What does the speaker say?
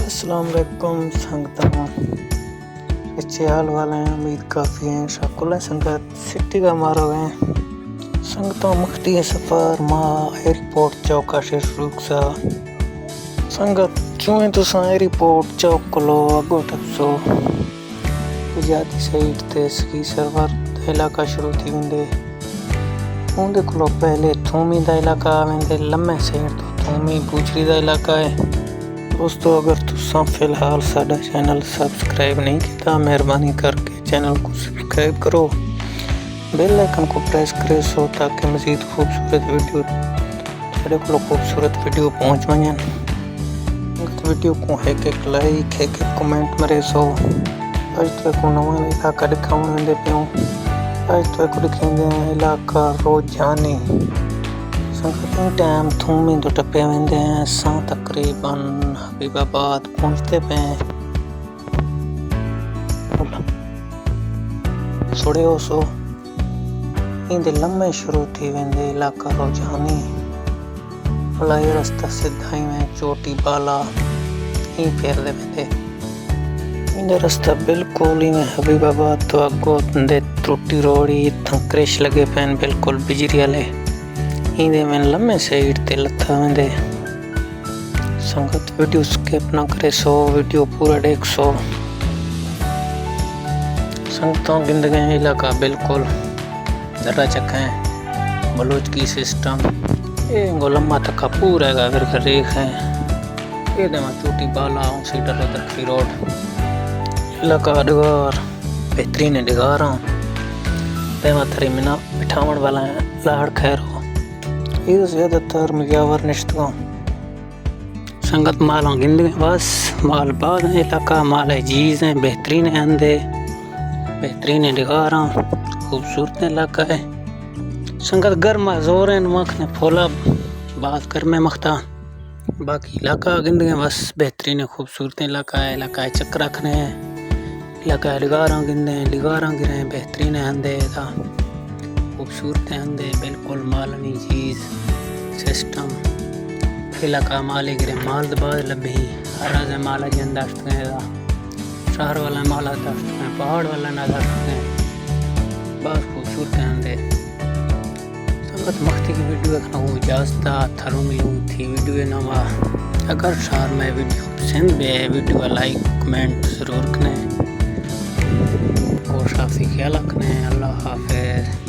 अस्सलाम वालेकुम संगत अच्छे हाल वाले हैं। उम्मीद काफ़ी हैं शाकुल संगत सिटी का मारो है संगतों मुख्ती सफ़र माँ एयरपोर्ट चौका शेरुख सा संगत चुए तो एयरपोर्ट चौक को लो अगो टपसो गुजराती साइड ते सी सर्वर इलाका शुरू थी वेंदे उनके को पहले थूमी का इलाका वेंदे लम्बे साइड तो थूमी बूचरी का इलाका है। दोस्तों अगर तुम फिलहाल साडा चैनल सब्सक्राइब नहीं किया मेहरबानी करके चैनल को सब्सक्राइब करो, बेल आइकन को प्रेस करे सो ताकि मज़ीद खूबसूरत वीडियो पहुँच वजन। वीडियो को एक लाइक एक कमेंट मरे सो अज तो एक नवा इलाका दिखाने वेंदे पियूं। अज तो एक दिखेंदे इलाका रोजानी संगत टाइम थूमी तो टपे वेंदे हैं सा तकरीबन हबीबाबाद पहुँचते पे सोड़े हो सो इंदे लम्बे शुरू थी वेंदे इलाका रोजानी भलाई रास्ता सीधा ही में चोटी बाला ही फेर दे वेंदे इंदे रास्ता बिल्कुल ही में हबीबाबाद तो अगो दे त्रुटी रोड़ी थंक्रेश लगे पैन बिल्कुल बिजली वाले इंदे में लम्बे साइड ते लथा वेंदे। संगत वीडियो स्किप ना करे सो वीडियो पूरा देख सो। संगतों गिंदगे इलाका बिल्कुल दर्रा चक्का है बलोच की सिस्टम ये लम्बा तक पूरा है अगर रेख है ये दे चोटी बाला सीडर दखी रोड इलाका डिगार बेहतरीन डिगार पेमा थरी मिना बिठावन वाला है लाड़ खैर ये ज़्यादातर मियावर निश्तों संगत माल गिंदे बस माल बाद इलाका माल जीज हैं बेहतरीन अंधे बेहतरीन डिगार खूबसूरत इलाका है। संगत गर्मा जोर है मखने फोला बात कर में मखता बाकी इलाका गिंदे बस बेहतरीन खूबसूरत इलाका है। इलाका चक्कर रखने इलाका डिगार गिंदे डिगार गिरे बेहतरीन अंधे था खूबसूरत अंधे बिल्कुल मालनी चीज़ सिस्टम इलाका माले गिरे माल बाद लभी हरा से माला जन दस्त गए शहर वाला माला दस्त गए पहाड़ वाला ना दस्त गए बहुत खूबसूरत अंधे संगत मख्ती की वीडियो देखना हूँ इजाज़त थारू मिलूँ थी वीडियो नवा। अगर शहर में वीडियो पसंद भी है वीडियो लाइक कमेंट ज़रूर करें और काफ़ी ख्याल रखने। अल्लाह हाफ़िज़।